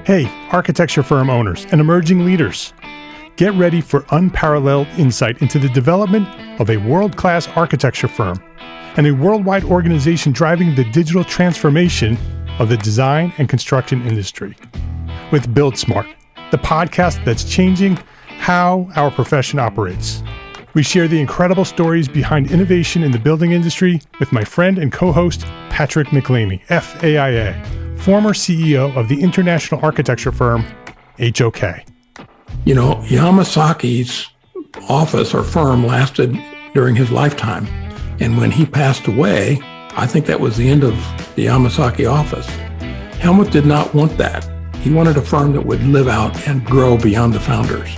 Hey, architecture firm owners and emerging leaders. Get ready for unparalleled insight into the development of a world-class architecture firm and a worldwide organization driving the digital transformation of the design and construction industry. With Build Smart, the podcast that's changing how our profession operates. We share the incredible stories behind innovation in the building industry with my friend and co-host, Patrick McLeamy, FAIA, former CEO of the international architecture firm, HOK. You know, Yamasaki's office or firm lasted during his lifetime. And when he passed away, I think that was the end of the Yamasaki office. Helmut did not want that. He wanted a firm that would live out and grow beyond the founders.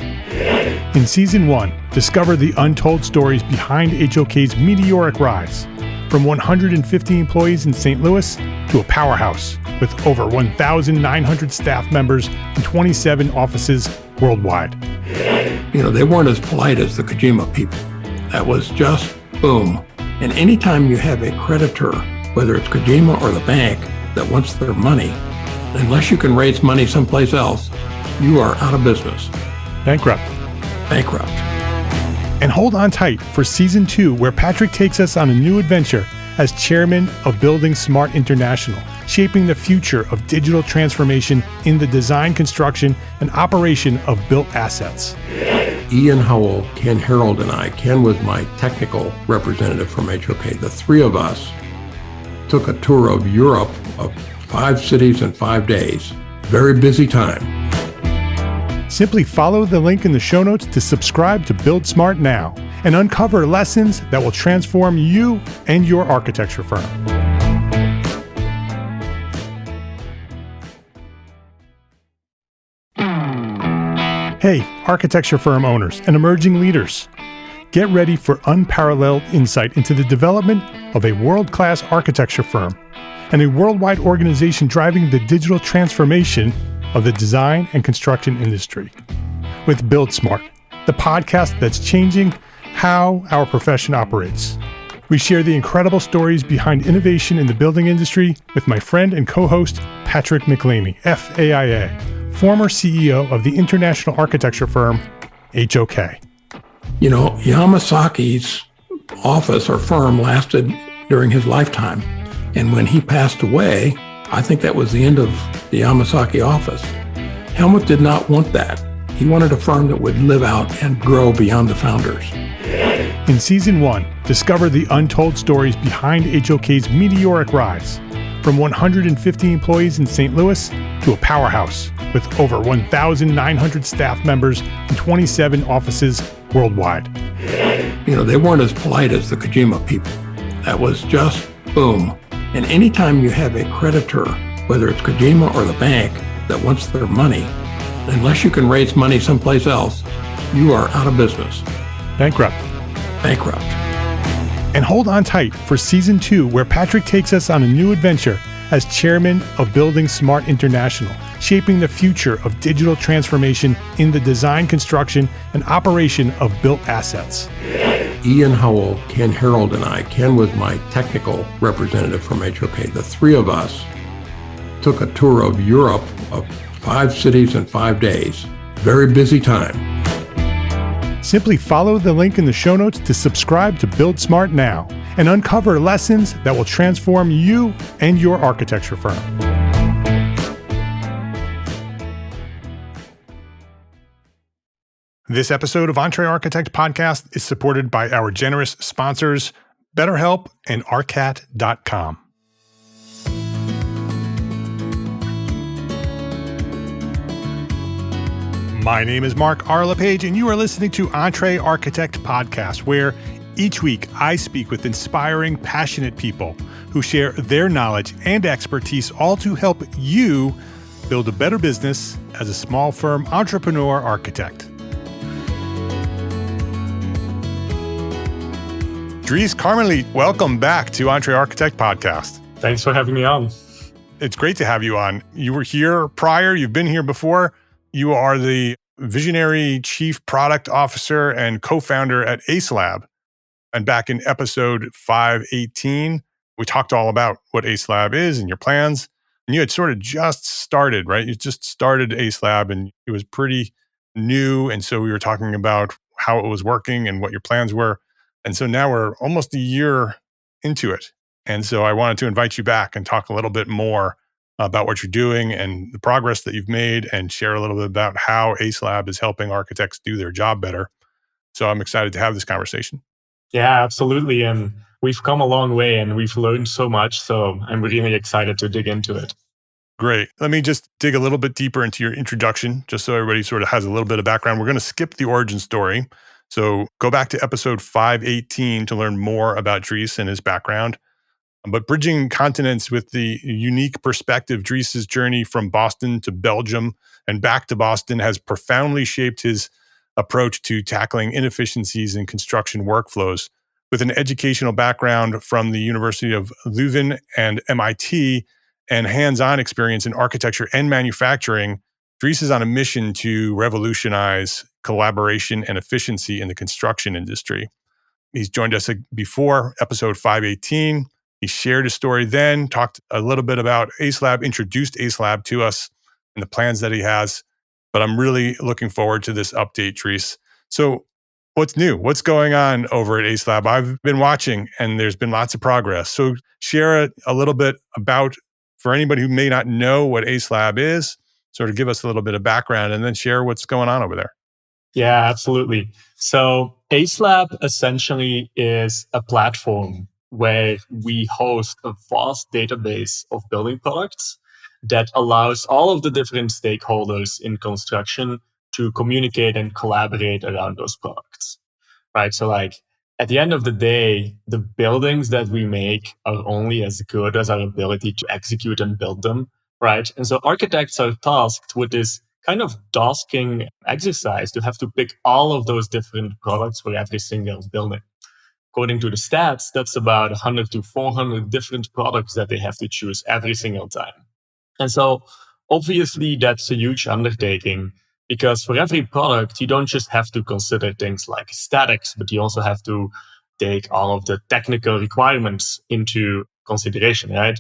In Season 1, discover the untold stories behind HOK's meteoric rise, from 150 employees in St. Louis to a powerhouse with over 1,900 staff members and 27 offices worldwide. You know, they weren't as polite as the Kojima people. That was just boom. And anytime you have a creditor, whether it's Kojima or the bank, that wants their money, unless you can raise money someplace else, you are out of business. Bankrupt. And hold on tight for Season 2, where Patrick takes us on a new adventure as chairman of Building Smart International, shaping the future of digital transformation in the design, construction, and operation of built assets. Ian Howell, Ken Harold, and I, Ken was my technical representative from HOK. The three of us took a tour of Europe of 5 cities in 5 days. Very busy time. Simply follow the link in the show notes to subscribe to Build Smart now and uncover lessons that will transform you and your architecture firm. Hey, architecture firm owners and emerging leaders. Get ready for unparalleled insight into the development of a world-class architecture firm and a worldwide organization driving the digital transformation of the design and construction industry. With Build Smart, the podcast that's changing how our profession operates. We share the incredible stories behind innovation in the building industry with my friend and co-host, Patrick McLeamy, FAIA, former CEO of the international architecture firm, HOK. You know, Yamasaki's office or firm lasted during his lifetime. And when he passed away, I think that was the end of the Yamasaki office. Helmut did not want that. He wanted a firm that would live out and grow beyond the founders. In Season 1, discover the untold stories behind HOK's meteoric rise, from 150 employees in St. Louis to a powerhouse with over 1,900 staff members and 27 offices worldwide. You know, they weren't as polite as the Kojima people. That was just boom. And anytime you have a creditor, whether it's Kojima or the bank, that wants their money, unless you can raise money someplace else, you are out of business. Bankrupt. And hold on tight for Season 2, where Patrick takes us on a new adventure as chairman of Building Smart International, shaping the future of digital transformation in the design, construction, and operation of built assets. Ian Howell, Ken Harold, and I, Ken was my technical representative from HOK. The three of us took a tour of Europe of 5 cities in 5 days. Very busy time. Simply follow the link in the show notes to subscribe to Build Smart now and uncover lessons that will transform you and your architecture firm. This episode of Entre Architect Podcast is supported by our generous sponsors, BetterHelp and Arcat.com. My name is Mark R. LePage, and you are listening to Entre Architect Podcast, where each week I speak with inspiring, passionate people who share their knowledge and expertise, all to help you build a better business as a small firm entrepreneur architect. Dries Carmeliet, welcome back to Entre Architect Podcast. Thanks for having me on. It's great to have you on. You were here prior, you've been here before. You are the visionary chief product officer and co-founder at Acelab. And back in episode 518, we talked all about what Acelab is and your plans. And you had sort of just started, right? You just started Acelab and it was pretty new. And so we were talking about how it was working and what your plans were. And so now we're almost a year into it. And so I wanted to invite you back and talk a little bit more about what you're doing and the progress that you've made and share a little bit about how Acelab is helping architects do their job better. So I'm excited to have this conversation. Yeah, absolutely. And we've come a long way and we've learned so much. So I'm really excited to dig into it. Great. Let me just dig a little bit deeper into your introduction, just so everybody sort of has a little bit of background. We're going to skip the origin story. So go back to episode 518 to learn more about Dries and his background. But bridging continents with the unique perspective, Dries's journey from Boston to Belgium and back to Boston has profoundly shaped his approach to tackling inefficiencies in construction workflows. With an educational background from the University of Leuven and MIT and hands-on experience in architecture and manufacturing, Dries is on a mission to revolutionize collaboration and efficiency in the construction industry. He's joined us before, episode 518. He shared his story then, talked a little bit about Acelab, introduced Acelab to us and the plans that he has. But I'm really looking forward to this update, Dries. So what's new? What's going on over at Acelab? I've been watching and there's been lots of progress. So share a little bit about, for anybody who may not know what Acelab is, sort of give us a little bit of background and then share what's going on over there. Yeah, absolutely. So Acelab essentially is a platform where we host a vast database of building products that allows all of the different stakeholders in construction to communicate and collaborate around those products, right? So like at the end of the day, the buildings that we make are only as good as our ability to execute and build them, right? And so architects are tasked with this kind of tasking exercise to have to pick all of those different products for every single building. According to the stats, that's about 100 to 400 different products that they have to choose every single time. And so obviously that's a huge undertaking because for every product, you don't just have to consider things like aesthetics, but you also have to take all of the technical requirements into consideration, right?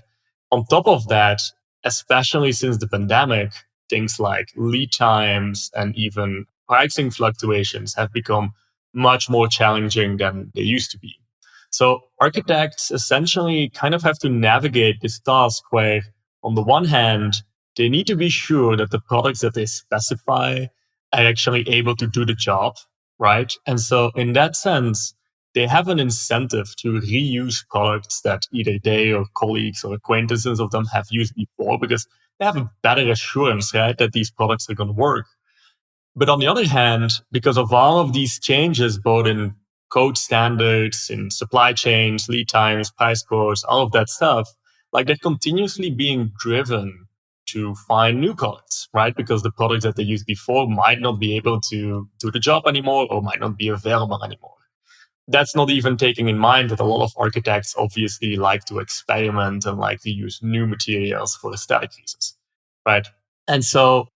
On top of that, especially since the pandemic, things like lead times and even pricing fluctuations have become much more challenging than they used to be. So architects essentially kind of have to navigate this task where, on the one hand, they need to be sure that the products that they specify are actually able to do the job, right? And so in that sense, they have an incentive to reuse products that either they or colleagues or acquaintances of them have used before because they have a better assurance, right, that these products are going to work. But on the other hand, because of all of these changes, both in code standards, in supply chains, lead times, price quotes, all of that stuff, like they're continuously being driven to find new products, right? Because the products that they used before might not be able to do the job anymore or might not be available anymore. That's not even taking in mind that a lot of architects obviously like to experiment and like to use new materials for aesthetic reasons, right? And so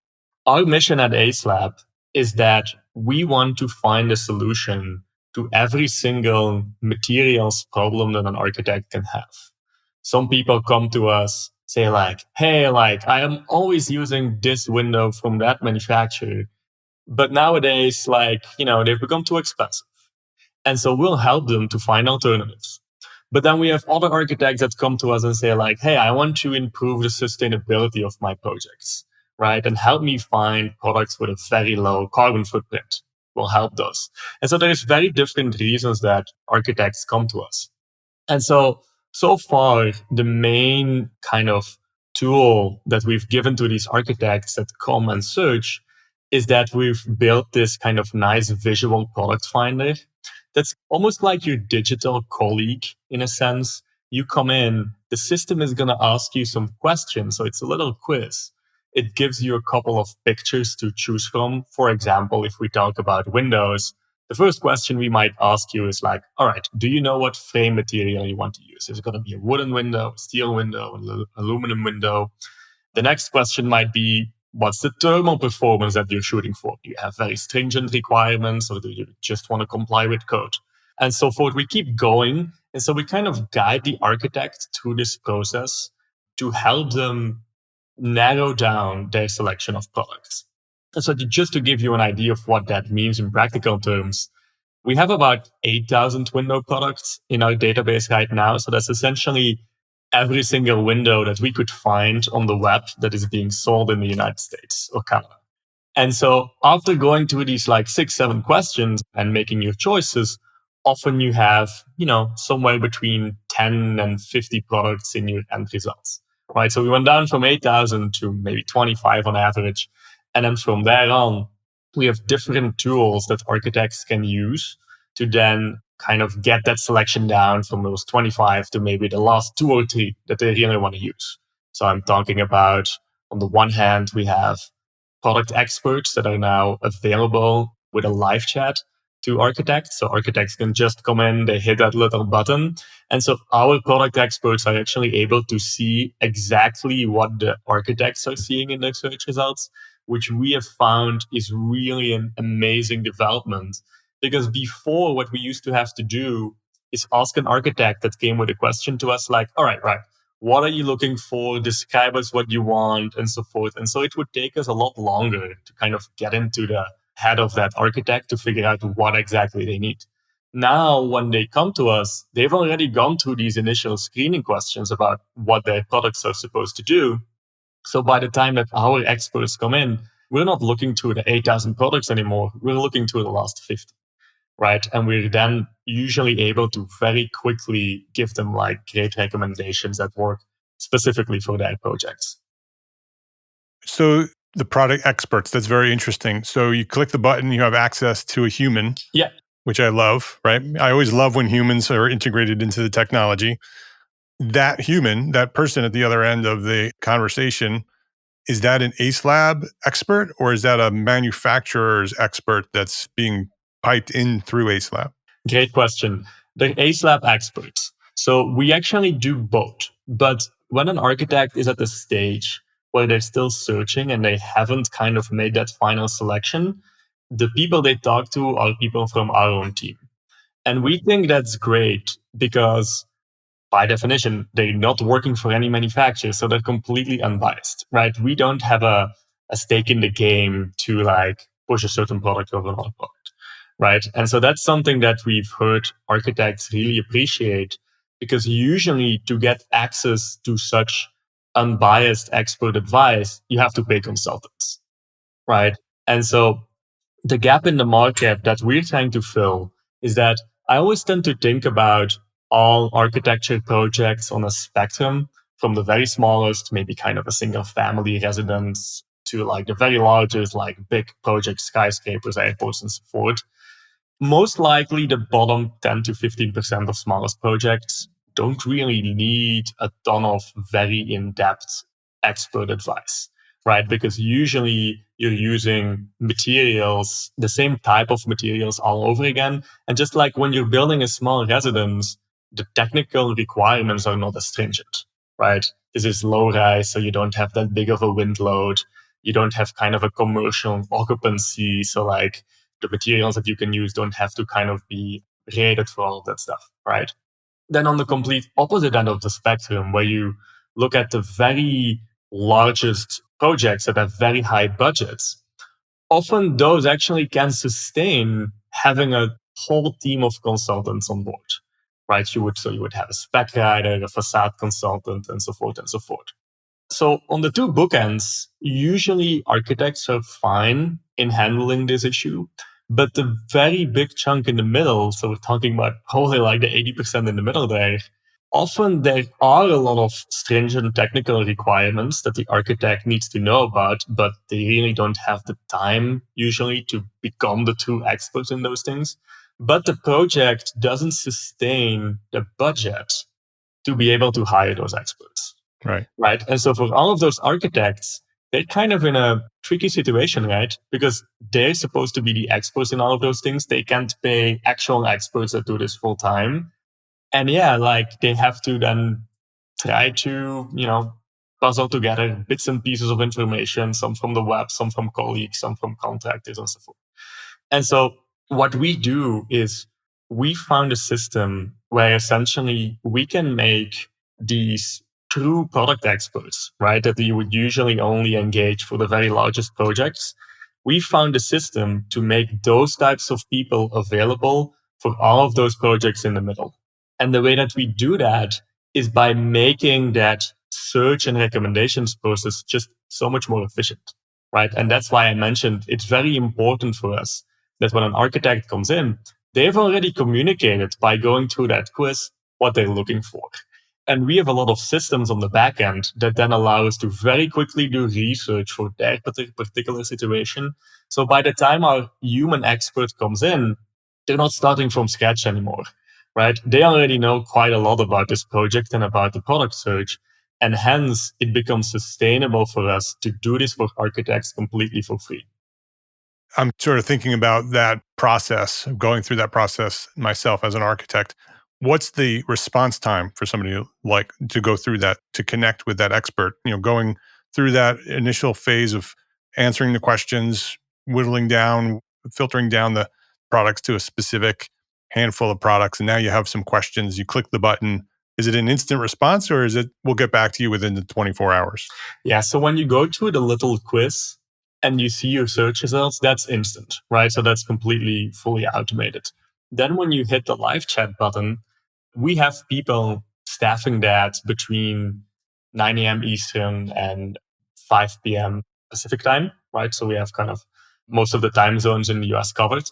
our mission at Acelab is that we want to find a solution to every single materials problem that an architect can have. Some people come to us, say like, hey, like I am always using this window from that manufacturer, but nowadays, like, they've become too expensive. And so we'll help them to find alternatives. But then we have other architects that come to us and say like, hey, I want to improve the sustainability of my projects, right? And help me find products with a very low carbon footprint. We'll help those. And so there's very different reasons that architects come to us. And so far, the main kind of tool that we've given to these architects that come and search is that we've built this kind of nice visual product finder that's almost like your digital colleague in a sense. You come in, the system is going to ask you some questions. So it's a little quiz. It gives you a couple of pictures to choose from. For example, if we talk about windows, the first question we might ask you is like, all right, do you know what frame material you want to use? Is it going to be a wooden window, a steel window, an aluminum window? The next question might be, what's the thermal performance that you're shooting for? Do you have very stringent requirements or do you just want to comply with code? And so forth. We keep going. And so we kind of guide the architect through this process to help them narrow down their selection of products. And so just to give you an idea of what that means in practical terms, we have about 8,000 window products in our database right now. So that's essentially every single window that we could find on the web that is being sold in the United States or Canada. And so after going through these like 6, 7 questions and making your choices, often you have, somewhere between 10 and 50 products in your end results, right? So we went down from 8,000 to maybe 25 on average. And then from there on, we have different tools that architects can use to then kind of get that selection down from those 25 to maybe the last 2 or 3 that they really want to use. So I'm talking about, on the one hand, we have product experts that are now available with a live chat to architects. So architects can just come in, they hit that little button. And so our product experts are actually able to see exactly what the architects are seeing in their search results, which we have found is really an amazing development. Because before, what we used to have to do is ask an architect that came with a question to us like, all right, what are you looking for? Describe us what you want and so forth. And so it would take us a lot longer to kind of get into the head of that architect to figure out what exactly they need. Now, when they come to us, they've already gone through these initial screening questions about what their products are supposed to do. So by the time that our experts come in, we're not looking through the 8,000 products anymore. We're looking through the last 50. Right. And we're then usually able to very quickly give them like great recommendations that work specifically for their projects. So the product experts, that's very interesting. So you click the button, you have access to a human. Yeah. Which I love, right? I always love when humans are integrated into the technology. That human, that person at the other end of the conversation, is that an Acelab expert or is that a manufacturer's expert that's being piped in through Acelab? Great question. They're Acelab experts. So we actually do both. But when an architect is at the stage where they're still searching and they haven't kind of made that final selection, the people they talk to are people from our own team. And we think that's great because by definition, they're not working for any manufacturer, so they're completely unbiased, right? We don't have a stake in the game to like push a certain product over another product, right? And so that's something that we've heard architects really appreciate, because usually to get access to such unbiased expert advice, you have to pay consultants, right? And so the gap in the market that we're trying to fill is that I always tend to think about all architecture projects on a spectrum, from the very smallest, maybe kind of a single family residence, to like the very largest, like big projects, skyscrapers, airports, and so forth. Most likely the bottom 10 to 15% of smallest projects don't really need a ton of very in-depth expert advice, right? Because usually you're using materials, the same type of materials all over again. And just like when you're building a small residence, the technical requirements are not as stringent, right? This is low rise, so you don't have that big of a wind load. You don't have kind of a commercial occupancy. So like the materials that you can use don't have to kind of be rated for all of that stuff, right? Then on the complete opposite end of the spectrum, where you look at the very largest projects that have very high budgets, often those actually can sustain having a whole team of consultants on board, right? You would have a spec writer, a facade consultant, and so forth and so forth. So on the two bookends, usually architects are fine in handling this issue, but the very big chunk in the middle, so we're talking about probably like the 80% in the middle there, often there are a lot of stringent technical requirements that the architect needs to know about, but they really don't have the time usually to become the true experts in those things. But the project doesn't sustain the budget to be able to hire those experts. Right. And so for all of those architects, they're kind of in a tricky situation, right? Because they're supposed to be the experts in all of those things. They can't pay actual experts that do this full time. And yeah, like they have to then try to, puzzle together bits and pieces of information, some from the web, some from colleagues, some from contractors, and so forth. And so what we do is we found a system where essentially we can make these true product experts, right, that you would usually only engage for the very largest projects, we found a system to make those types of people available for all of those projects in the middle. And the way that we do that is by making that search and recommendations process just so much more efficient, right? And that's why I mentioned it's very important for us that when an architect comes in, they've already communicated by going through that quiz what they're looking for. And we have a lot of systems on the back end that then allow us to very quickly do research for their particular situation. So by the time our human expert comes in, they're not starting from scratch anymore, right? They already know quite a lot about this project and about the product search. And hence, it becomes sustainable for us to do this for architects completely for free. I'm sort of thinking about that process, going through that process myself as an architect. What's the response time for somebody like to go through that, to connect with that expert, going through that initial phase of answering the questions, whittling down, filtering down the products to a specific handful of products. And now you have some questions, you click the button. Is it an instant response or is it, we'll get back to you within the 24 hours? Yeah. So when you go to the little quiz and you see your search results, that's instant, right? So that's completely fully automated. Then when you hit the live chat button, we have people staffing that between 9 a.m. Eastern and 5 p.m. Pacific time, right? So we have kind of most of the time zones in the US covered.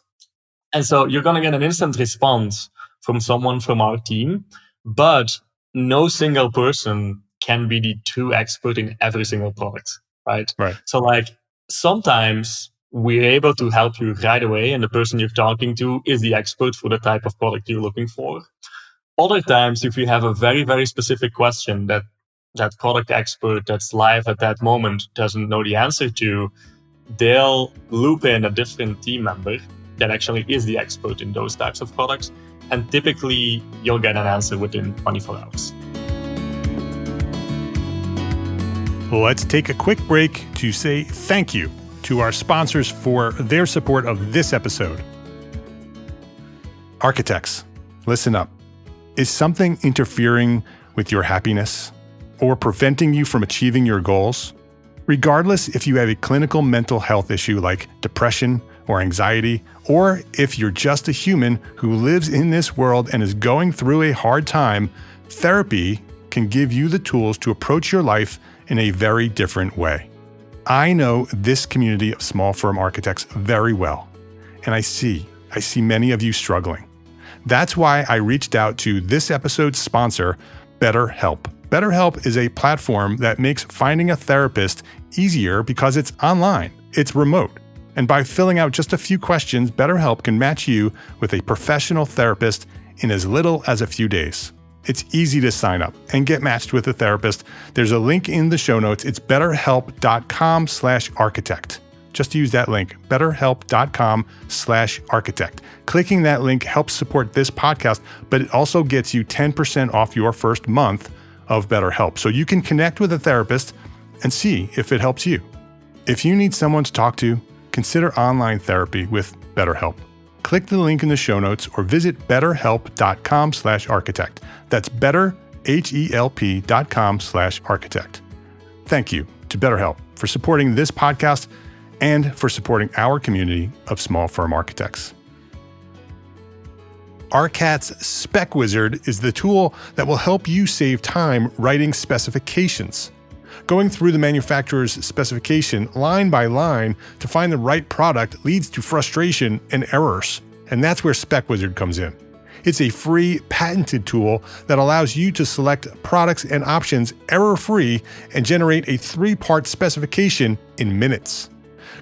And so you're going to get an instant response from someone from our team, but no single person can be the true expert in every single product, right? Right. So like sometimes we're able to help you right away and the person you're talking to is the expert for the type of product you're looking for. Other times, if you have a very, very specific question that that product expert that's live at that moment doesn't know the answer to, they'll loop in a different team member that actually is the expert in those types of products. And typically, you'll get an answer within 24 hours. Let's take a quick break to say thank you to our sponsors for their support of this episode. Architects, listen up. Is something interfering with your happiness or preventing you from achieving your goals? Regardless if you have a clinical mental health issue like depression or anxiety, or if you're just a human who lives in this world and is going through a hard time, therapy can give you the tools to approach your life in a very different way. I know this community of small firm architects very well, and I see many of you struggling. That's why I reached out to this episode's sponsor, BetterHelp. BetterHelp is a platform that makes finding a therapist easier because it's online, it's remote. And by filling out just a few questions, BetterHelp can match you with a professional therapist in as little as a few days. It's easy to sign up and get matched with a therapist. There's a link in the show notes. It's betterhelp.com/architect. Just use that link, betterhelp.com/architect. Clicking that link helps support this podcast, but it also gets you 10% off your first month of BetterHelp. So you can connect with a therapist and see if it helps you. If you need someone to talk to, consider online therapy with BetterHelp. Click the link in the show notes or visit betterhelp.com/architect. That's betterhelp.com/architect. Thank you to BetterHelp for supporting this podcast and for supporting our community of small firm architects. ARCAT's Spec Wizard is the tool that will help you save time writing specifications. Going through the manufacturer's specification line by line to find the right product leads to frustration and errors, and that's where Spec Wizard comes in. It's a free, patented tool that allows you to select products and options error-free and generate a 3-part specification in minutes.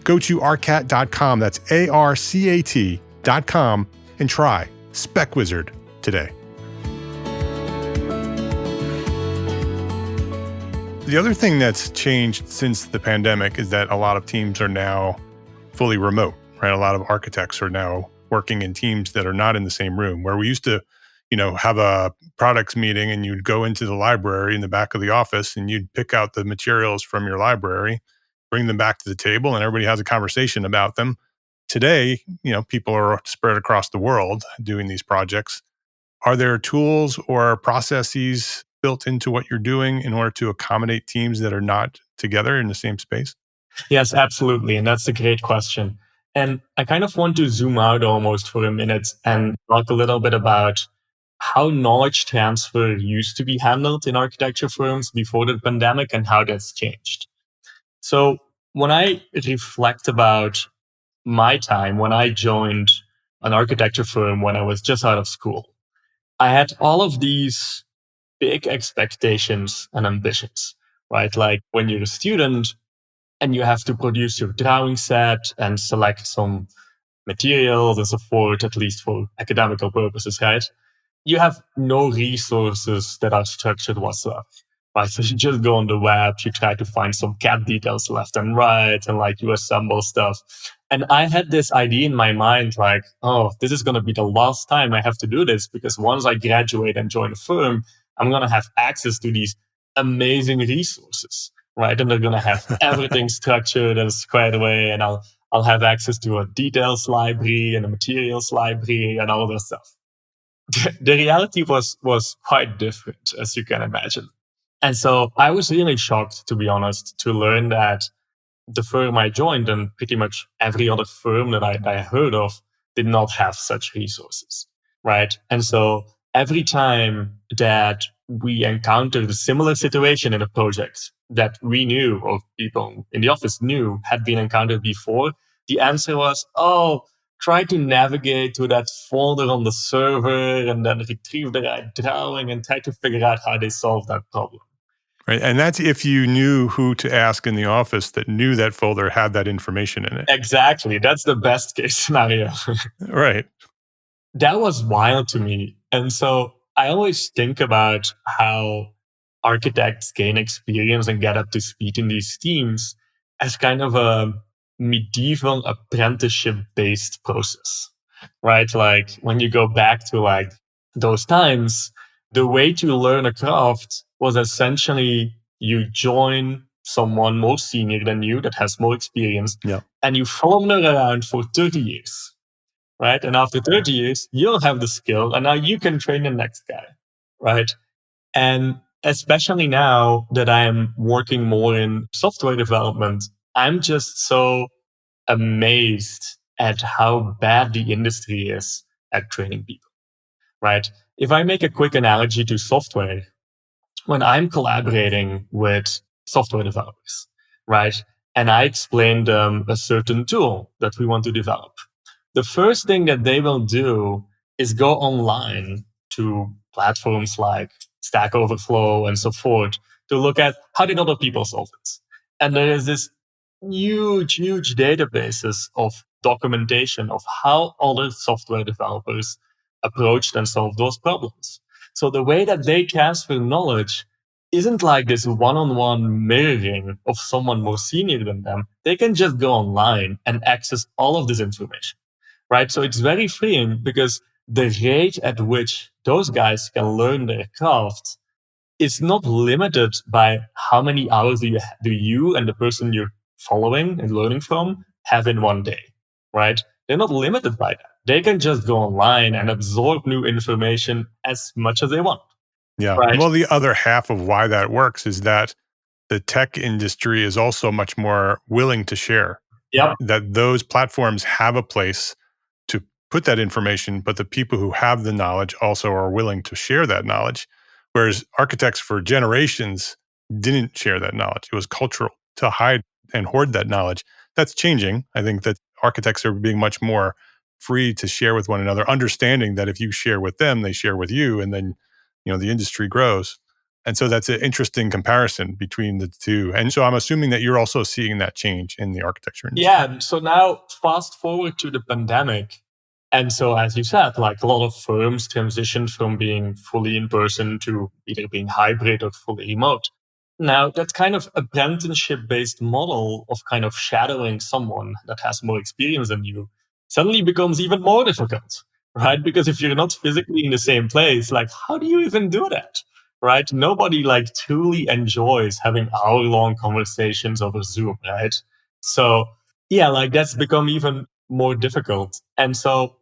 Go to arcat.com, that's ARCAT.com, and try Spec Wizard today. The other thing that's changed since the pandemic is that a lot of teams are now fully remote, right? A lot of architects are now working in teams that are not in the same room, where we used to, have a products meeting and you'd go into the library in the back of the office and you'd pick out the materials from your library, bring them back to the table, and everybody has a conversation about them. Today, people are spread across the world doing these projects. Are there tools or processes built into what you're doing in order to accommodate teams that are not together in the same space? Yes, absolutely. And that's a great question. And I kind of want to zoom out almost for a minute and talk a little bit about how knowledge transfer used to be handled in architecture firms before the pandemic and how that's changed. So when I reflect about my time when I joined an architecture firm when I was just out of school, I had all of these big expectations and ambitions, right? Like when you're a student and you have to produce your drawing set and select some materials and so forth, at least for academical purposes, right? You have no resources that are structured whatsoever. Right. So you just go on the web, you try to find some cat details left and right, and like you assemble stuff. And I had this idea in my mind, like, oh, this is going to be the last time I have to do this because once I graduate and join a firm, I'm going to have access to these amazing resources, right? And they're going to have everything structured and squared away, and I'll have access to a details library and a materials library and all that stuff. The reality was quite different, as you can imagine. And so I was really shocked, to be honest, to learn that the firm I joined and pretty much every other firm that I heard of did not have such resources, right? And so every time that we encountered a similar situation in a project that we knew or people in the office knew had been encountered before, the answer was, oh, try to navigate to that folder on the server and then retrieve the right drawing and try to figure out how they solve that problem. Right. And that's if you knew who to ask in the office that knew that folder had that information in it. Exactly. That's the best case scenario. Right. That was wild to me. And so I always think about how architects gain experience and get up to speed in these teams as kind of a medieval apprenticeship based process, right? Like when you go back to like those times, the way to learn a craft was essentially you join someone more senior than you that has more experience, Yeah. and you follow them around for 30 years, right? And after 30 years, you'll have the skill and now you can train the next guy, right? And especially now that I'm working more in software development, I'm just so amazed at how bad the industry is at training people, right? If I make a quick analogy to software, when I'm collaborating with software developers, right, and I explain them a certain tool that we want to develop, the first thing that they will do is go online to platforms like Stack Overflow and so forth to look at how did other people solve it. And there is this huge databases of documentation of how other software developers approached and solved those problems. So the way that they transfer knowledge isn't like this one-on-one mirroring of someone more senior than them. They can just go online and access all of this information, right? So it's very freeing because the rate at which those guys can learn their craft is not limited by how many hours do you and the person you're following and learning from have in one day, right? They're not limited by that. They can just go online and absorb new information as much as they want. Yeah. Right. Well, the other half of why that works is that the tech industry is also much more willing to share. Yep. That those platforms have a place to put that information, but the people who have the knowledge also are willing to share that knowledge. Whereas architects for generations didn't share that knowledge. It was cultural to hide and hoard that knowledge. That's changing. I think that architects are being much more free to share with one another, understanding that if you share with them, they share with you, and then the industry grows. And so that's an interesting comparison between the two. And so I'm assuming that you're also seeing that change in the architecture industry. Yeah. So now fast forward to the pandemic. And so, as you said, like a lot of firms transitioned from being fully in person to either being hybrid or fully remote. Now, that kind of apprenticeship-based model of kind of shadowing someone that has more experience than you suddenly becomes even more difficult, right? Because if you're not physically in the same place, like, how do you even do that, right? Nobody like truly enjoys having hour-long conversations over Zoom, right? So, yeah, like that's become even more difficult. And so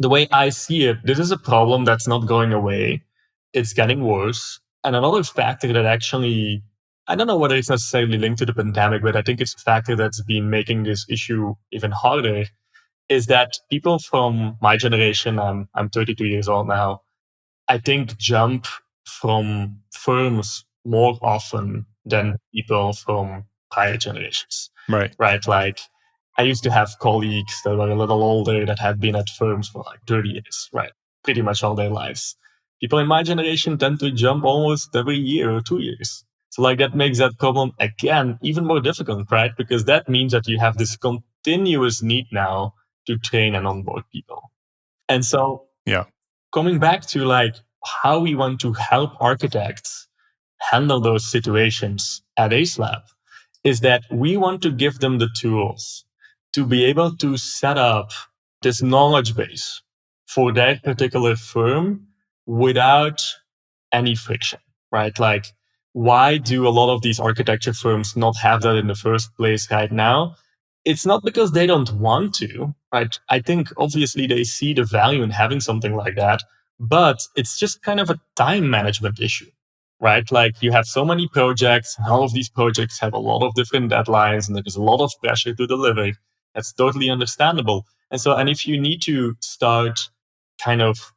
the way I see it, this is a problem that's not going away. It's getting worse. And another factor that actually, I don't know whether it's necessarily linked to the pandemic, but I think it's a factor that's been making this issue even harder, is that people from my generation, I'm 32 years old now, I think jump from firms more often than people from prior generations. Right. Right. Like I used to have colleagues that were a little older that had been at firms for like 30 years, right? Pretty much all their lives. People in my generation tend to jump almost every year or 2 years. So like that makes that problem again even more difficult, right? Because that means that you have this continuous need now to train and onboard people. And so Yeah. coming back to like how we want to help architects handle those situations at Acelab is that we want to give them the tools to be able to set up this knowledge base for their particular firm without any friction, right? Like, why do a lot of these architecture firms not have that in the first place right now? It's not because they don't want to, right? I think obviously they see the value in having something like that, but it's just kind of a time management issue, right? Like you have so many projects, and all of these projects have a lot of different deadlines, and there's a lot of pressure to deliver. That's totally understandable. And if you need to start kind of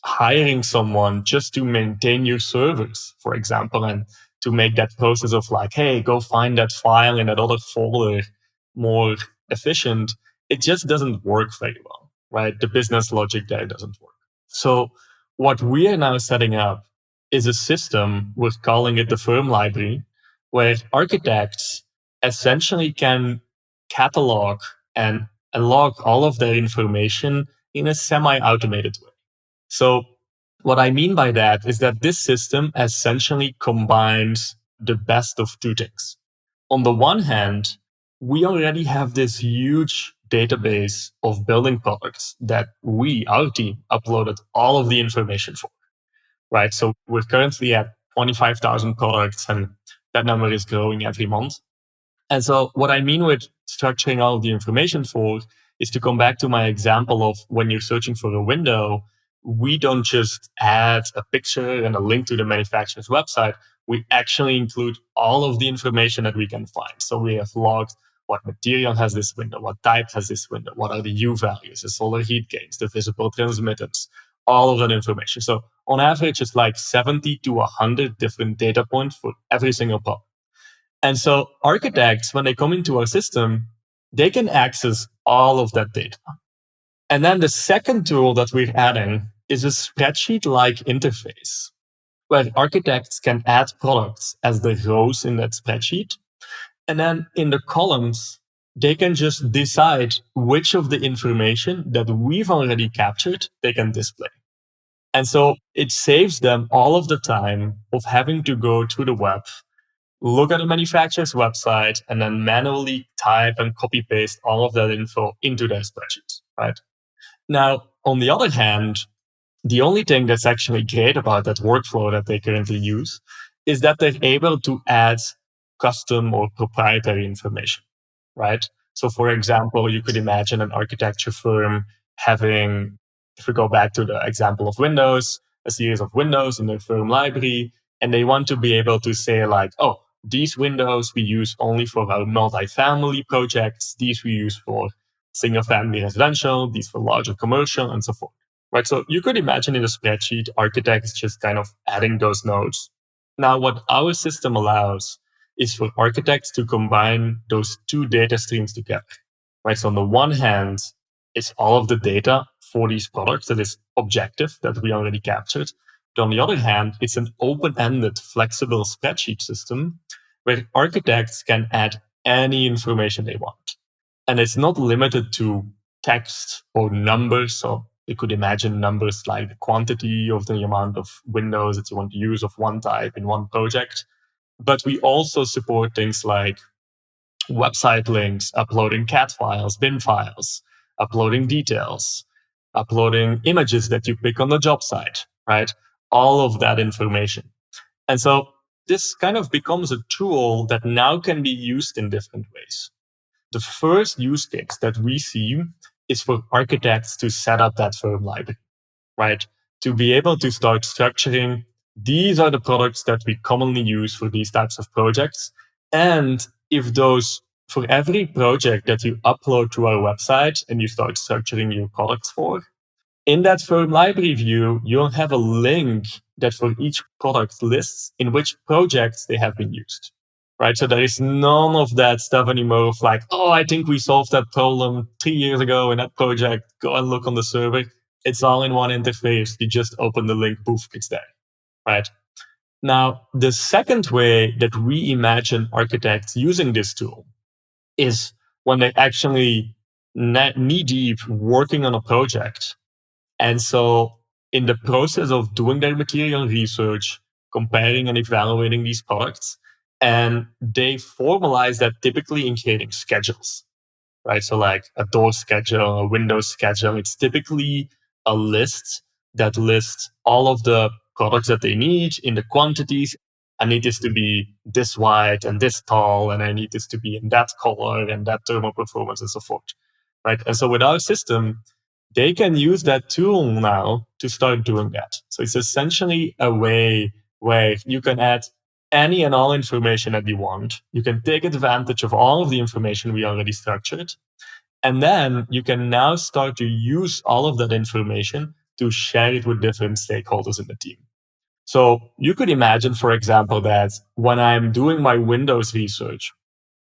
hiring someone just to maintain your servers, for example, and to make that process of like, hey, go find that file in that other folder more efficient, it just doesn't work very well, right? The business logic there doesn't work. So what we are now setting up is a system, we're calling it the firm library, where architects essentially can catalog and log all of their information in a semi-automated way. So what I mean by that is that this system essentially combines the best of two things. On the one hand, we already have this huge database of building products that our team, uploaded all of the information for, right? So we're currently at 25,000 products, and that number is growing every month. And so what I mean with structuring all of the information for is to come back to my example of when you're searching for a window, we don't just add a picture and a link to the manufacturer's website. We actually include all of the information that we can find. So we have logged what material has this window, what type has this window, what are the U values, the solar heat gains, the visible transmittance, all of that information. So on average, it's like 70 to 100 different data points for every single product. And so architects, when they come into our system, they can access all of that data. And then the second tool that we're adding is a spreadsheet-like interface where architects can add products as the rows in that spreadsheet. And then in the columns, they can just decide which of the information that we've already captured they can display. And so it saves them all of the time of having to go to the web, look at the manufacturer's website, and then manually type and copy paste all of that info into their spreadsheets, right? Now, on the other hand, the only thing that's actually great about that workflow that they currently use is that they're able to add custom or proprietary information, right? So for example, you could imagine an architecture firm having, if we go back to the example of Windows, a series of windows in their firm library, and they want to be able to say like, oh, these windows we use only for our multi-family projects, these we use for single-family residential, these for larger commercial, and so forth. Right. So you could imagine in a spreadsheet, architects just kind of adding those nodes. Now, what our system allows is for architects to combine those two data streams together. Right. So on the one hand, it's all of the data for these products that is objective that we already captured. But on the other hand, it's an open-ended, flexible spreadsheet system where architects can add any information they want. And it's not limited to text or numbers. So you could imagine numbers like the quantity of the amount of windows that you want to use of one type in one project. But we also support things like website links, uploading CAD files, bin files, uploading details, uploading images that you pick on the job site, right? All of that information. And so this kind of becomes a tool that now can be used in different ways. The first use case that we see is for architects to set up that firm library, right? To be able to start structuring these are the products that we commonly use for these types of projects. And if those, for every project that you upload to our website and you start searching your products for, in that firm library view, you'll have a link that for each product lists in which projects they have been used. Right. So there is none of that stuff anymore of like, oh, I think we solved that problem 3 years ago in that project. Go and look on the server. It's all in one interface. You just open the link, poof, it's there. Right. Now, the second way that we imagine architects using this tool is when they actually knee-deep working on a project. And so in the process of doing their material research, comparing and evaluating these products, and they formalize that typically in creating schedules, right? So like a door schedule, a window schedule, it's typically a list that lists all of the products that they need in the quantities. I need this to be this wide and this tall, and I need this to be in that color and that thermal performance and so forth, right? And so with our system, they can use that tool now to start doing that. So it's essentially a way where you can add any and all information that you want. You can take advantage of all of the information we already structured. And then you can now start to use all of that information to share it with different stakeholders in the team. So you could imagine, for example, that when I'm doing my Windows research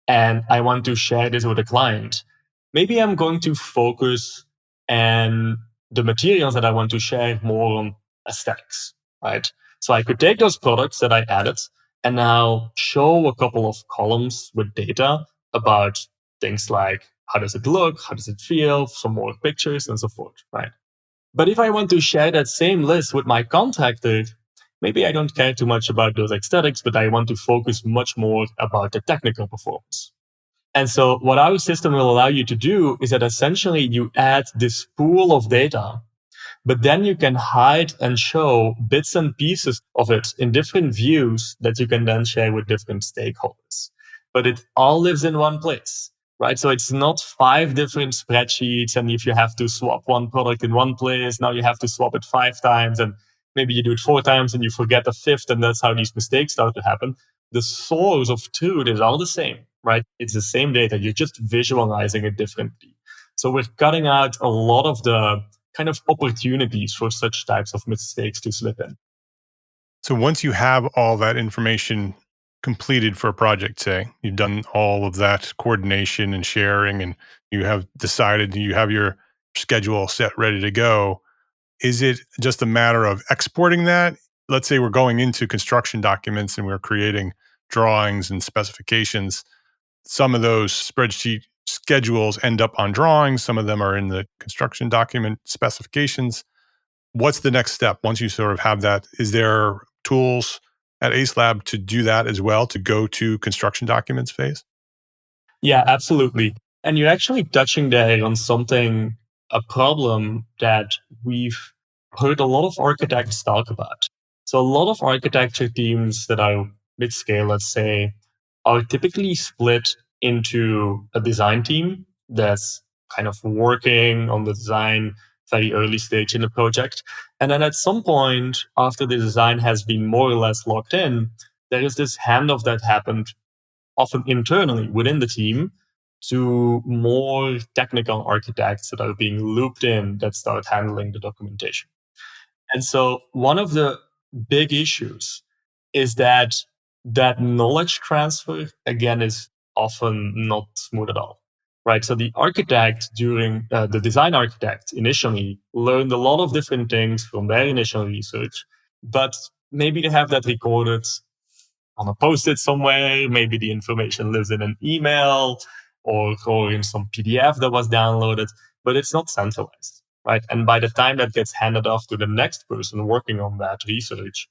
and I want to share this with a client, maybe I'm going to focus and the materials that I want to share more on aesthetics, right? So I could take those products that I added and now show a couple of columns with data about things like how does it look, how does it feel, some more pictures and so forth, right? But if I want to share that same list with my contractor, maybe I don't care too much about those aesthetics, but I want to focus much more about the technical performance. And so what our system will allow you to do is that essentially you add this pool of data, but then you can hide and show bits and pieces of it in different views that you can then share with different stakeholders. But it all lives in one place, right? So it's not 5 different spreadsheets. And if you have to swap one product in one place, now you have to swap it 5 times. And maybe you do it 4 times and you forget the 5th. And that's how these mistakes start to happen. The source of truth is all the same, right? It's the same data. You're just visualizing it differently. So we're cutting out a lot of the kind of opportunities for such types of mistakes to slip in. So once you have all that information completed for a project, say, you've done all of that coordination and sharing, and you have decided you have your schedule set ready to go, is it just a matter of exporting that? Let's say we're going into construction documents and we're creating drawings and specifications. Some of those spreadsheet schedules end up on drawings. Some of them are in the construction document specifications. What's the next step once you sort of have that? Is there tools at Acelab to do that as well, to go to construction documents phase? Yeah, absolutely. And you're actually touching there on something, a problem that we've heard a lot of architects talk about. So a lot of architecture teams that are mid-scale, let's say, are typically split into a design team that's kind of working on the design very early stage in the project. And then at some point, after the design has been more or less locked in, there is this handoff that happened often internally within the team to more technical architects that are being looped in that start handling the documentation. And so one of the big issues is that that knowledge transfer, again, is often not smooth at all, right? So the architect during the design architect initially learned a lot of different things from their initial research, but maybe they have that recorded on a post-it somewhere. Maybe the information lives in an email or in some PDF that was downloaded, but it's not centralized, right? And by the time that gets handed off to the next person working on that research,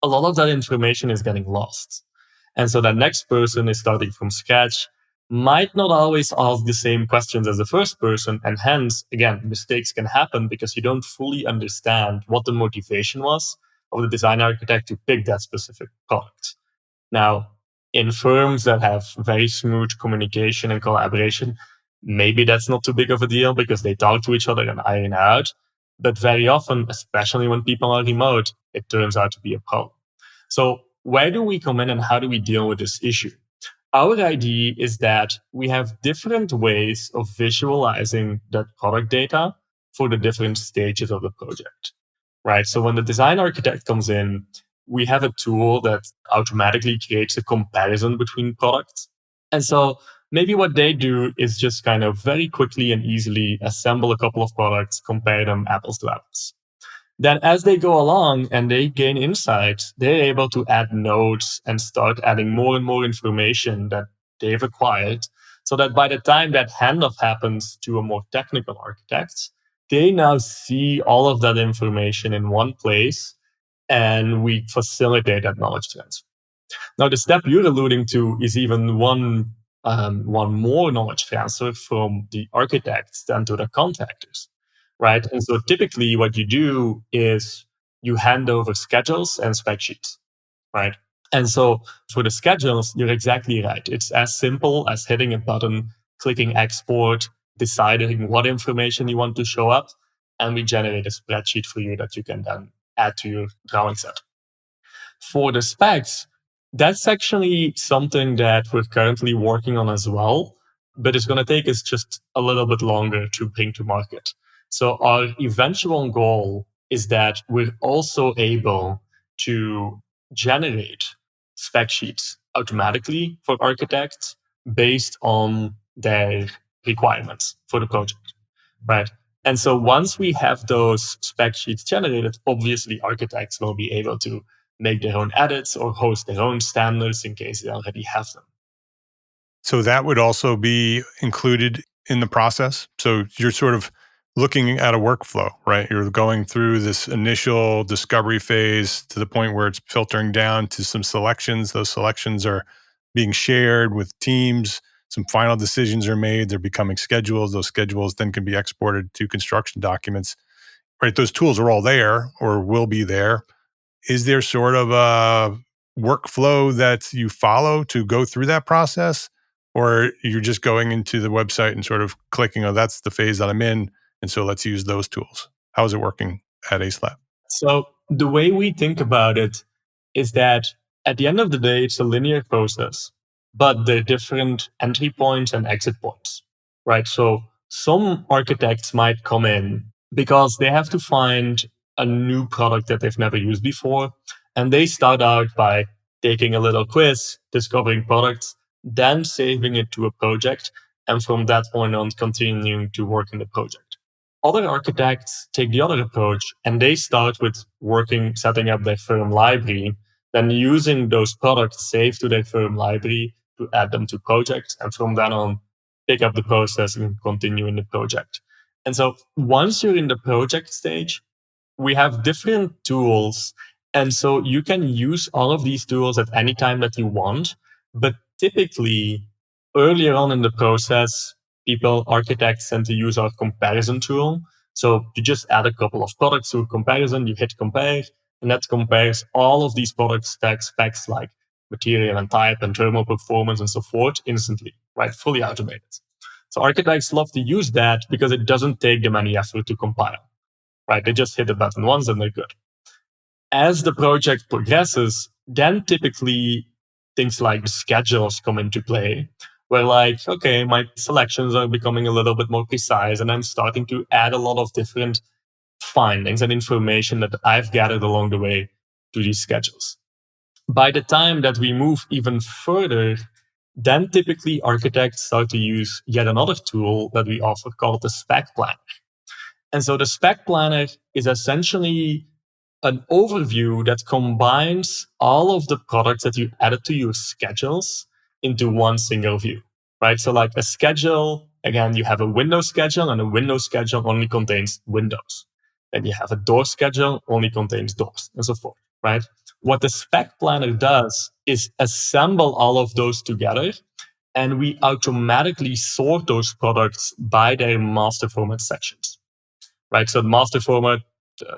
a lot of that information is getting lost. And so that next person is starting from scratch, might not always ask the same questions as the first person. And hence, again, mistakes can happen because you don't fully understand what the motivation was of the design architect to pick that specific product. Now, in firms that have very smooth communication and collaboration, maybe that's not too big of a deal because they talk to each other and iron out. But very often, especially when people are remote, it turns out to be a problem. So where do we come in and how do we deal with this issue? Our idea is that we have different ways of visualizing that product data for the different stages of the project, right? So when the design architect comes in, we have a tool that automatically creates a comparison between products. And so maybe what they do is just kind of very quickly and easily assemble a couple of products, compare them apples to apples. Then as they go along and they gain insights, they're able to add nodes and start adding more and more information that they've acquired, so that by the time that handoff happens to a more technical architect, they now see all of that information in one place, and we facilitate that knowledge transfer. Now, the step you're alluding to is even one more knowledge transfer from the architects than to the contractors, right? And so typically what you do is you hand over schedules and spec sheets, right? And so for the schedules, you're exactly right. It's as simple as hitting a button, clicking export, deciding what information you want to show up, and we generate a spreadsheet for you that you can then add to your drawing set. For the specs, that's actually something that we're currently working on as well, but it's going to take us just a little bit longer to bring to market. So our eventual goal is that we're also able to generate spec sheets automatically for architects based on their requirements for the project, right? And so once we have those spec sheets generated, obviously architects will be able to make their own edits or host their own standards in case they already have them. So that would also be included in the process. So you're sort of looking at a workflow, right? You're going through this initial discovery phase to the point where it's filtering down to some selections. Those selections are being shared with teams. Some final decisions are made. They're becoming schedules. Those schedules then can be exported to construction documents, right? Those tools are all there or will be there. Is there sort of a workflow that you follow to go through that process? Or you're just going into the website and sort of clicking, oh, that's the phase that I'm in, and so let's use those tools. How is it working at Acelab? So the way we think about it is that at the end of the day, it's a linear process, but there are different entry points and exit points, right? So some architects might come in because they have to find a new product that they've never used before. And they start out by taking a little quiz, discovering products, then saving it to a project. And from that point on, continuing to work in the project. Other architects take the other approach and they start with setting up their firm library, then using those products saved to their firm library to add them to projects. And from then on, pick up the process and continue in the project. And so once you're in the project stage, we have different tools. And so you can use all of these tools at any time that you want. But typically, earlier on in the process, architects tend to use our comparison tool. So you just add a couple of products to a comparison, you hit compare, and that compares all of these product specs like material and type and thermal performance and so forth instantly, right? Fully automated. So architects love to use that because it doesn't take them any effort to compile, right? They just hit the button once and they're good. As the project progresses, then typically things like the schedules come into play, where like, okay, my selections are becoming a little bit more precise and I'm starting to add a lot of different findings and information that I've gathered along the way to these schedules. By the time that we move even further, then typically architects start to use yet another tool that we offer called the spec planner. And so the spec planner is essentially an overview that combines all of the products that you added to your schedules into one single view, right? So like a schedule, again, you have a window schedule and a window schedule only contains windows. Then you have a door schedule, only contains doors and so forth, right? What the spec planner does is assemble all of those together and we automatically sort those products by their master format sections, right? So the master format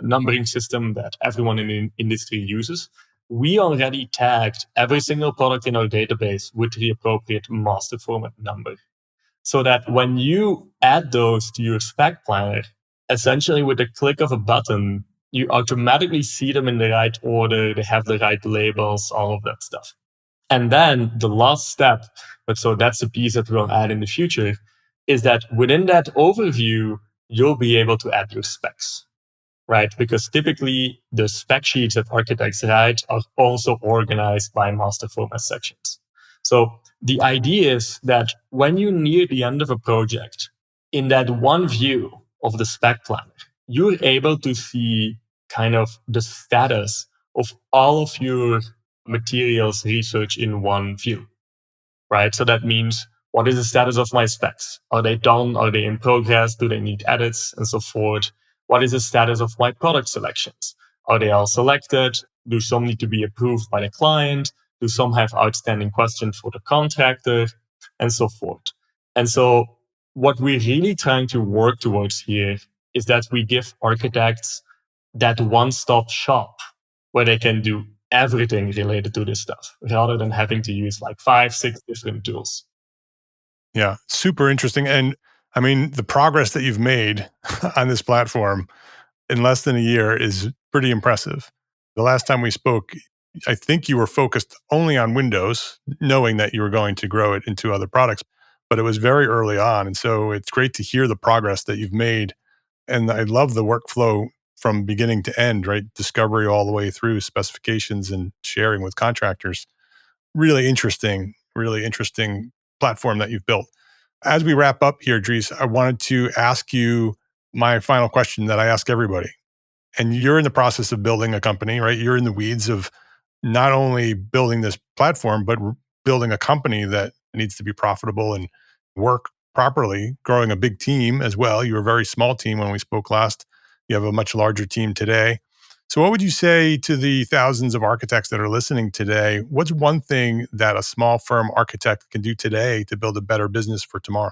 numbering system that everyone in the industry uses, we already tagged every single product in our database with the appropriate master format number. So that when you add those to your spec planner, essentially with the click of a button, you automatically see them in the right order. They have the right labels, all of that stuff. And then the last step, but so that's a piece that we'll add in the future, is that within that overview, you'll be able to add your specs, right? Because typically the spec sheets that architects write are also organized by master format sections. So the idea is that when you near the end of a project, in that one view of the spec planner, you're able to see kind of the status of all of your materials research in one view, right? So that means, what is the status of my specs? Are they done? Are they in progress? Do they need edits and so forth? What is the status of my product selections? Are they all selected? Do some need to be approved by the client? Do some have outstanding questions for the contractor? And so forth. And so what we're really trying to work towards here is that we give architects that one-stop shop where they can do everything related to this stuff rather than having to use like 5-6 different tools. Yeah, super interesting. And I mean, the progress that you've made on this platform in less than a year is pretty impressive. The last time we spoke, I think you were focused only on Windows, knowing that you were going to grow it into other products, but it was very early on. And so it's great to hear the progress that you've made. And I love the workflow from beginning to end, right? Discovery all the way through specifications and sharing with contractors. Really interesting platform that you've built. As we wrap up here, Dries, I wanted to ask you my final question that I ask everybody. And you're in the process of building a company, right? You're in the weeds of not only building this platform, but building a company that needs to be profitable and work properly, growing a big team as well. You were a very small team when we spoke last. You have a much larger team today. So what would you say to the thousands of architects that are listening today? What's one thing that a small firm architect can do today to build a better business for tomorrow?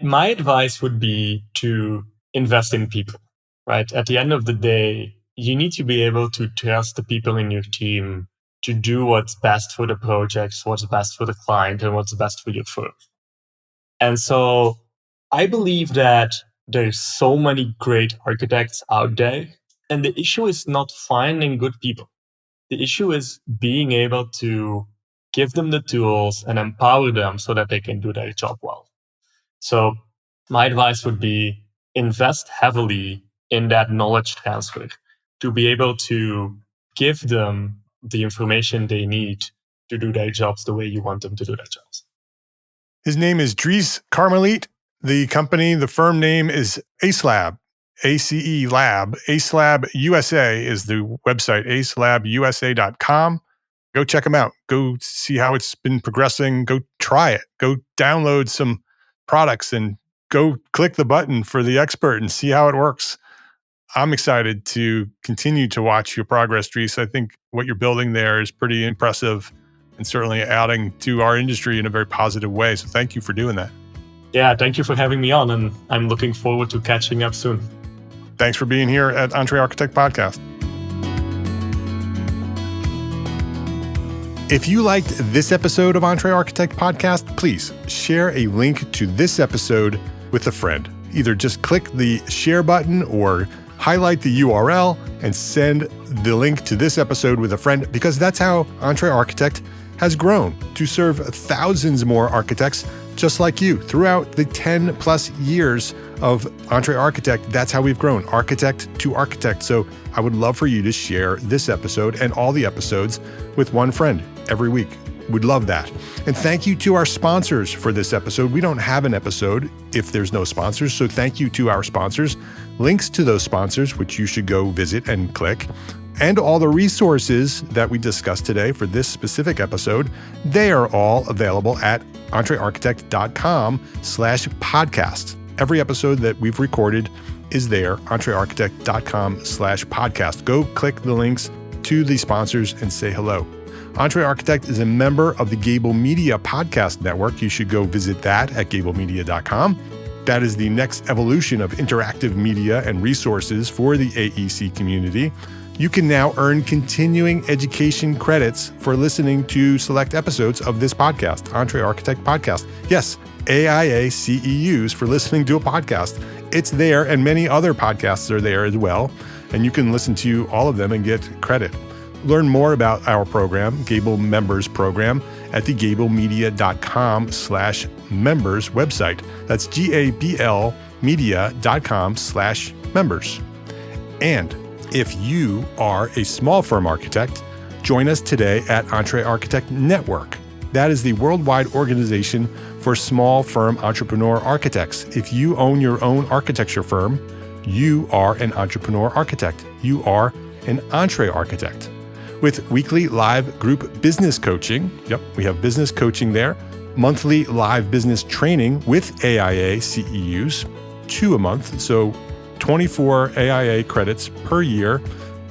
My advice would be to invest in people, right? At the end of the day, you need to be able to trust the people in your team to do what's best for the projects, what's best for the client, and what's best for your firm. And so I believe that there's so many great architects out there. And the issue is not finding good people. The issue is being able to give them the tools and empower them so that they can do their job well. So my advice would be invest heavily in that knowledge transfer to be able to give them the information they need to do their jobs the way you want them to do their jobs. His name is Dries Carmeliet. The firm name is Acelab. ACE Lab. Acelab USA is the website, acelabusa.com. Go check them out. Go see how it's been progressing. Go try it. Go download some products and go click the button for the expert and see how it works. I'm excited to continue to watch your progress, Dries. I think what you're building there is pretty impressive and certainly adding to our industry in a very positive way. So thank you for doing that. Yeah, thank you for having me on, and I'm looking forward to catching up soon. Thanks for being here at Entre Architect Podcast. If you liked this episode of Entre Architect Podcast, please share a link to this episode with a friend. Either just click the share button or highlight the URL and send the link to this episode with a friend, because that's how Entre Architect has grown to serve thousands more architects just like you throughout the 10 plus years of Entre Architect. That's how we've grown, architect to architect. So I would love for you to share this episode and all the episodes with one friend every week. Would love that. And thank you to our sponsors for this episode. We don't have an episode if there's no sponsors. So thank you to our sponsors. Links to those sponsors, which you should go visit and click, and all the resources that we discussed today for this specific episode, they are all available at entrearchitect.com/podcast. Every episode that we've recorded is there, entrearchitect.com/podcast. Go click the links to the sponsors and say hello. Entre Architect is a member of the Gable Media Podcast Network. You should go visit that at gablemedia.com. That is the next evolution of interactive media and resources for the AEC community. You can now earn continuing education credits for listening to select episodes of this podcast, Entre Architect Podcast. Yes, AIA CEUs for listening to a podcast. It's there, and many other podcasts are there as well. and you can listen to all of them and get credit. Learn more about our program, Gable Members Program, at the gablemedia.com/members website. That's GABL media.com/members. And if you are a small firm architect, join us today at EntreArchitect Network. That is the worldwide organization for small firm entrepreneur architects. If you own your own architecture firm, you are an entrepreneur architect. You are an EntreArchitect. With weekly live group business coaching, we have business coaching there, monthly live business training with AIA CEUs, 2 a month, so 24 AIA credits per year,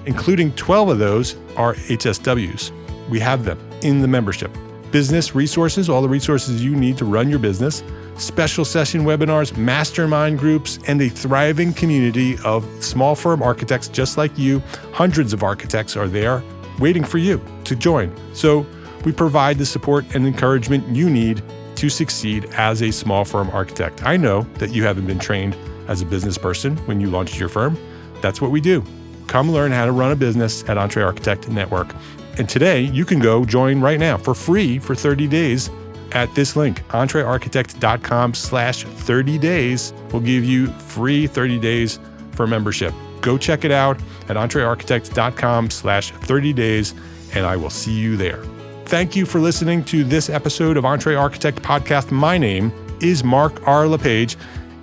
including 12 of those are HSWs. We have them in the membership. Business resources, all the resources you need to run your business, special session webinars, mastermind groups, and a thriving community of small firm architects just like you. Hundreds of architects are there waiting for you to join. So we provide the support and encouragement you need to succeed as a small firm architect. I know that you haven't been trained as a business person when you launched your firm. That's what we do. Come learn how to run a business at EntreArchitect Network. And today you can go join right now for free for 30 days at this link, entrearchitect.com/30 days will give you free 30 days for membership. Go check it out at entrearchitect.com/30 days, and I will see you there. Thank you for listening to this episode of EntreArchitect Podcast. My name is Mark R. LePage,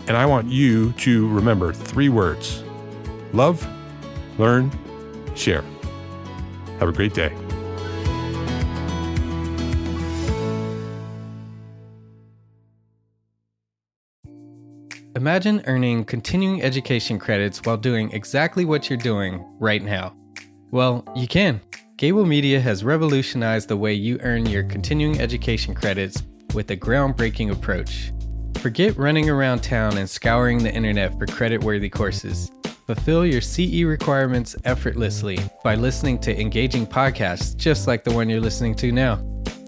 and I want you to remember 3 words: love, learn, share. Have a great day. Imagine earning continuing education credits while doing exactly what you're doing right now. Well, you can. Gable Media has revolutionized the way you earn your continuing education credits with a groundbreaking approach. Forget running around town and scouring the internet for credit-worthy courses. Fulfill your CE requirements effortlessly by listening to engaging podcasts just like the one you're listening to now.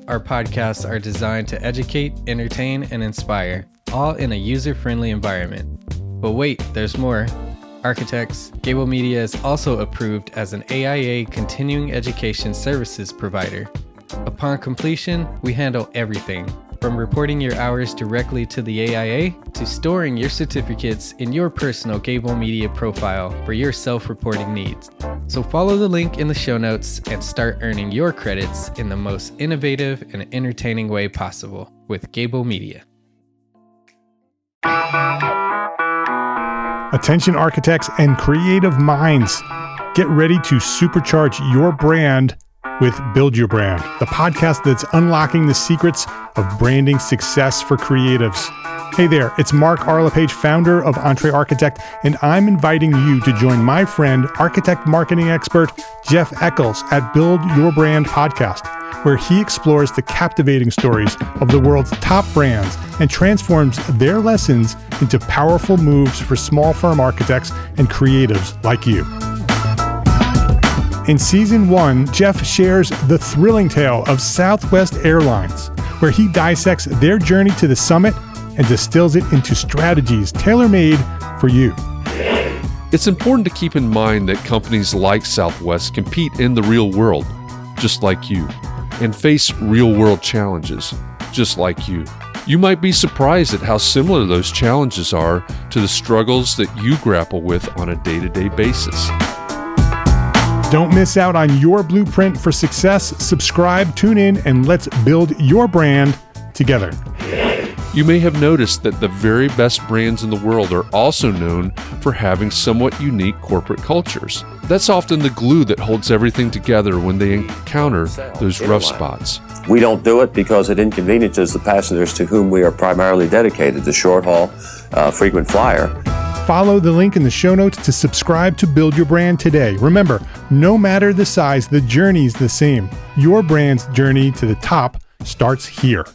Our podcasts are designed to educate, entertain, and inspire, all in a user-friendly environment. But wait, there's more. Architects, Gable Media is also approved as an AIA continuing education services provider. Upon completion, we handle everything, from reporting your hours directly to the AIA to storing your certificates in your personal Gable Media profile for your self-reporting needs. So follow the link in the show notes and start earning your credits in the most innovative and entertaining way possible with Gable Media. Attention architects and creative minds, get ready to supercharge your brand with Build Your Brand, the podcast that's unlocking the secrets of branding success for creatives. Hey there, it's Mark R. LePage, founder of EntreArchitect, and I'm inviting you to join my friend, architect marketing expert Jeff Eccles at Build Your Brand podcast, where he explores the captivating stories of the world's top brands and transforms their lessons into powerful moves for small firm architects and creatives like you. In Season 1, Jeff shares the thrilling tale of Southwest Airlines, where he dissects their journey to the summit and distills it into strategies tailor-made for you. It's important to keep in mind that companies like Southwest compete in the real world, just like you, and face real-world challenges, just like you. You might be surprised at how similar those challenges are to the struggles that you grapple with on a day-to-day basis. Don't miss out on your blueprint for success. Subscribe, tune in, and let's build your brand together. You may have noticed that the very best brands in the world are also known for having somewhat unique corporate cultures. That's often the glue that holds everything together when they encounter those rough spots. We don't do it because it inconveniences the passengers to whom we are primarily dedicated, the short haul, frequent flyer. Follow the link in the show notes to subscribe to Build Your Brand today. Remember, no matter the size, the journey's the same. Your brand's journey to the top starts here.